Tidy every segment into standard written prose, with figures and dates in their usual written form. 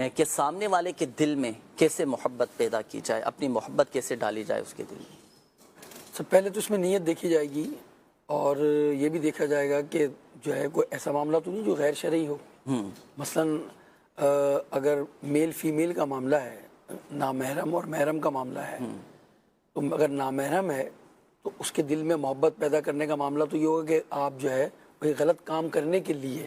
کہ سامنے والے کے دل میں کیسے محبت پیدا کی جائے، اپنی محبت کیسے ڈالی جائے اس کے دل میں؟ سب پہلے تو اس میں نیت دیکھی جائے گی، اور یہ بھی دیکھا جائے گا کہ جو ہے کوئی ایسا معاملہ تو نہیں جو غیر شرعی ہو۔ مثلاً اگر میل فیمیل کا معاملہ ہے، نامحرم اور محرم کا معاملہ ہے، تو اگر نامحرم ہے تو اس کے دل میں محبت پیدا کرنے کا معاملہ تو یہ ہوگا کہ آپ جو ہے کوئی غلط کام کرنے کے لیے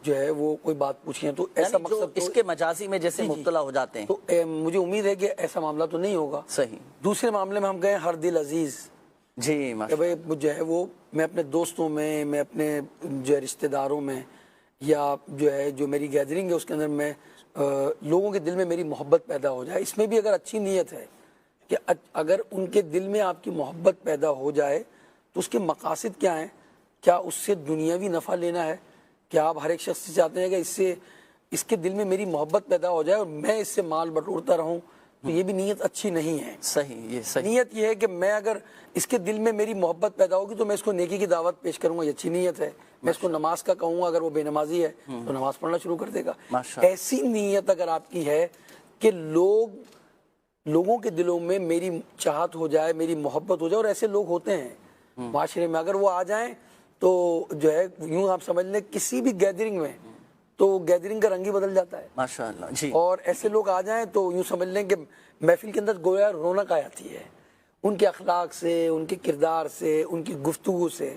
جو ہے وہ کوئی بات پوچھیں، تو ایسا مقصد اس کے مجازی میں جیسے مبتلا ہو جاتے ہیں، تو مجھے امید ہے کہ ایسا معاملہ تو نہیں ہوگا۔ صحیح۔ دوسرے معاملے میں ہم گئے ہر دل عزیز، کہ بھائی جو ہے وہ میں اپنے دوستوں میں اپنے جو ہے رشتہ داروں میں، یا جو ہے جو میری گیدرنگ ہے اس کے اندر میں لوگوں کے دل میں میری محبت پیدا ہو جائے۔ اس میں بھی اگر اچھی نیت ہے کہ اگر ان کے دل میں آپ کی محبت پیدا ہو جائے تو اس کے مقاصد کیا ہیں؟ کیا اس سے دنیاوی نفع لینا ہے؟ کیا آپ ہر ایک شخص سے چاہتے ہیں کہ اس کے دل میں میری محبت پیدا ہو جائے اور میں اس سے مال بٹورتا رہوں؟ تو یہ بھی نیت اچھی نہیں ہے۔ صحیح، یہ صحیح۔ نیت یہ ہے کہ میں اگر اس کے دل میں میری محبت پیدا ہوگی تو میں اس کو نیکی کی دعوت پیش کروں گا، یہ اچھی نیت ہے۔ میں اس کو نماز کا کہوں گا، اگر وہ بے نمازی ہے تو نماز پڑھنا شروع کر دے گا۔ ایسی نیت اگر آپ کی ہے کہ لوگوں کے دلوں میں میری چاہت ہو جائے، میری محبت ہو جائے، اور ایسے لوگ ہوتے ہیں معاشرے میں، اگر وہ آ جائیں تو جو ہے یوں آپ سمجھ لیں کسی بھی گیدرنگ میں تو گیدرنگ کا رنگ ہی بدل جاتا ہے۔ ماشاءاللہ جی۔ اور ایسے لوگ آ جائیں تو یوں سمجھ لیں کہ محفل کے اندر گویا رونق آ جاتی ہے، ان کے اخلاق سے، ان کے کردار سے، ان کی گفتگو سے۔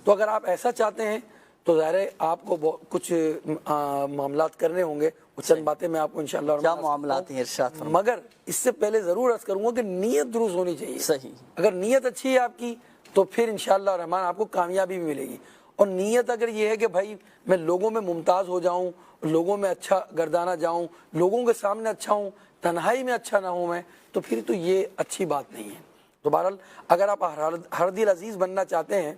تو اگر آپ ایسا چاہتے ہیں تو ظاہر ہے آپ کو کچھ معاملات کرنے ہوں گے، چند باتیں میں آپ کو انشاءاللہ کیا معاملات ہیں ارشاد فرمائیں۔ مگر اس سے پہلے ضرور عرض کروں گا کہ نیت درست ہونی چاہیے۔ صحیح۔ اگر نیت اچھی ہے آپ کی تو پھر انشاءاللہ الرحمن آپ کو کامیابی بھی ملے گی۔ اور نیت اگر یہ ہے کہ بھائی میں لوگوں میں ممتاز ہو جاؤں، لوگوں میں اچھا گردانہ جاؤں، لوگوں کے سامنے اچھا ہوں، تنہائی میں اچھا نہ ہوں میں، تو پھر تو یہ اچھی بات نہیں ہے۔ تو بہرحال اگر آپ ہر دل عزیز بننا چاہتے ہیں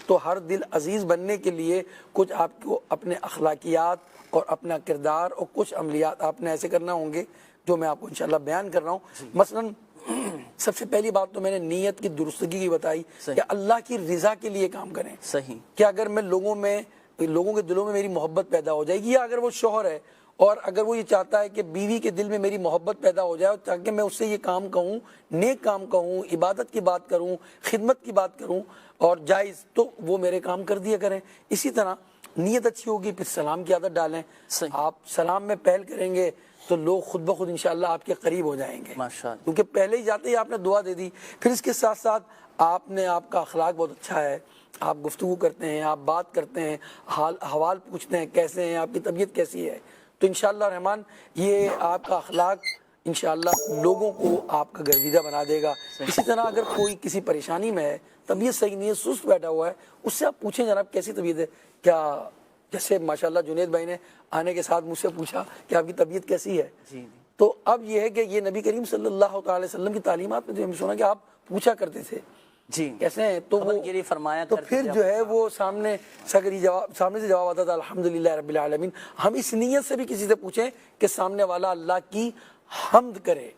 تو ہر دل عزیز بننے کے لیے کچھ آپ کو اپنے اخلاقیات اور اپنا کردار اور کچھ عملیات آپ نے ایسے کرنا ہوں گے جو میں آپ کو انشاءاللہ بیان کر رہا ہوں۔ مثلاً سب سے پہلی بات تو میں نے نیت کی درستگی کی بتائی کہ اللہ کی رضا کے لیے کام کریں۔ صحیح۔ کہ اگر میں لوگوں کے دلوں میں میری محبت پیدا ہو جائے گی، یا اگر وہ شوہر ہے اور اگر وہ یہ چاہتا ہے کہ بیوی کے دل میں میری محبت پیدا ہو جائے تاکہ میں اس سے یہ کام کہوں، نیک کام کہوں، عبادت کی بات کروں، خدمت کی بات کروں اور جائز، تو وہ میرے کام کر دیا کریں۔ اسی طرح نیت اچھی ہوگی، پھر سلام کی عادت ڈالیں۔ آپ سلام میں پہل کریں گے تو لوگ خود بخود انشاءاللہ آپ کے قریب ہو جائیں گے، کیونکہ پہلے ہی جاتے ہی آپ نے دعا دے دی۔ پھر اس کے ساتھ ساتھ آپ کا اخلاق بہت اچھا ہے، آپ گفتگو کرتے ہیں، آپ بات کرتے ہیں، حوال پوچھتے ہیں کیسے ہیں، آپ کی طبیعت کیسی ہے، تو انشاءاللہ الرحمن یہ آپ کا اخلاق انشاءاللہ لوگوں کو آپ کا گرویدہ بنا دے گا۔ اسی طرح اگر کوئی کسی پریشانی میں ہے، طبیعت صحیح نہیں ہے، سست بیٹھا ہوا ہے، اس سے آپ پوچھیں جناب کیسی طبیعت ہے، کیا جیسے ماشاءاللہ جنید بھائی نے آنے کے ساتھ مجھ سے پوچھا کہ آپ کی طبیعت کیسی ہے، تو اب یہ ہے کہ یہ نبی کریم صلی اللہ تعالی وسلم کی تعلیمات میں جو ہم سنا کہ آپ پوچھا کرتے تھے کیسے ہیں، تو وہ فرمایا تو پھر جو ہے وہ سامنے سے جواب آتا تھا الحمدللہ رب العالمین۔ ہم اس نیت سے بھی کسی سے پوچھیں کہ سامنے والا اللہ کی حمد کرے،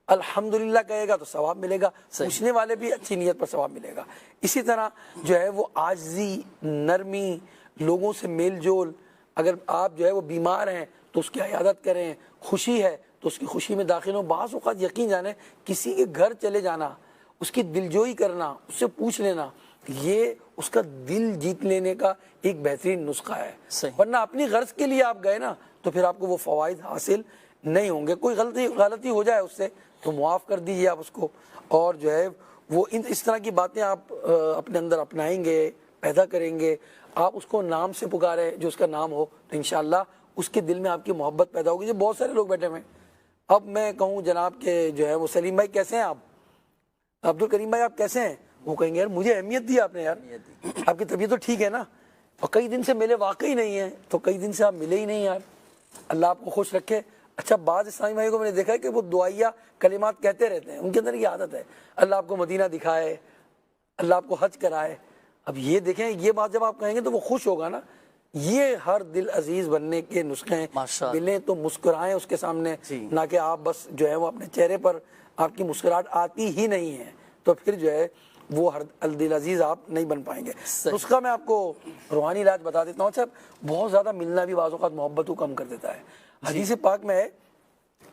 الحمدللہ کہے گا تو ثواب ملے گا، پوچھنے والے بھی اچھی نیت پر ثواب ملے گا۔ اسی طرح جو ہے وہ عاجزی، نرمی، لوگوں سے میل جول، اگر آپ جو ہے وہ بیمار ہیں تو اس کی عیادت کریں، خوشی ہے تو اس کی خوشی میں داخل ہوں۔ بعض اوقات یقین جانیں کسی کے گھر چلے جانا، اس کی دلجوئی کرنا، اس سے پوچھ لینا، یہ اس کا دل جیت لینے کا ایک بہترین نسخہ ہے۔ ورنہ اپنی غرض کے لیے آپ گئے نا تو پھر آپ کو وہ فوائد حاصل نہیں ہوں گے۔ کوئی غلطی ہو جائے اس سے تو معاف کر دیجیے آپ اس کو، اور جو ہے وہ اس طرح کی باتیں آپ اپنے اندر اپنائیں گے، پیدا کریں گے۔ آپ اس کو نام سے پکارے جو اس کا نام ہو تو انشاءاللہ اس کے دل میں آپ کی محبت پیدا ہوگی۔ جو بہت سارے لوگ بیٹھے ہوئے ہیں، اب میں کہوں جناب کہ جو ہے وہ سلیم بھائی کیسے ہیں آپ، عبد الکریم بھائی آپ کیسے ہیں، وہ کہیں گے یار مجھے اہمیت دی آپ نے، یار آپ کی طبیعت تو ٹھیک ہے نا، اور کئی دن سے ملے واقعی نہیں ہے، تو کئی دن سے آپ ملے ہی نہیں یار، اللہ آپ کو خوش رکھے۔ اچھا بعض اسلامی بھائی کو میں نے دیکھا ہے کہ وہ دعائیہ کلمات کہتے رہتے ہیں، ان کے اندر یہ عادت ہے اللہ آپ کو مدینہ دکھائے، اللہ آپ کو حج کرائے۔ اب یہ دیکھیں یہ بات جب آپ کہیں گے تو وہ خوش ہوگا نا۔ یہ ہر دل عزیز بننے کے نسخے ہیں، ملیں تو مسکرائیں اس کے سامنے، نہ کہ آپ بس جو ہے وہ اپنے چہرے پر آپ کی مسکراہٹ آتی ہی نہیں ہے تو پھر جو ہے وہ ہر دل عزیز آپ نہیں بن پائیں گے۔ نسخہ میں آپ کو روحانی علاج بتا دیتا ہوں۔ اچھا بہت زیادہ ملنا بھی بعض اوقات محبت کو کم کر دیتا ہے۔ حدیث پاک میں ہے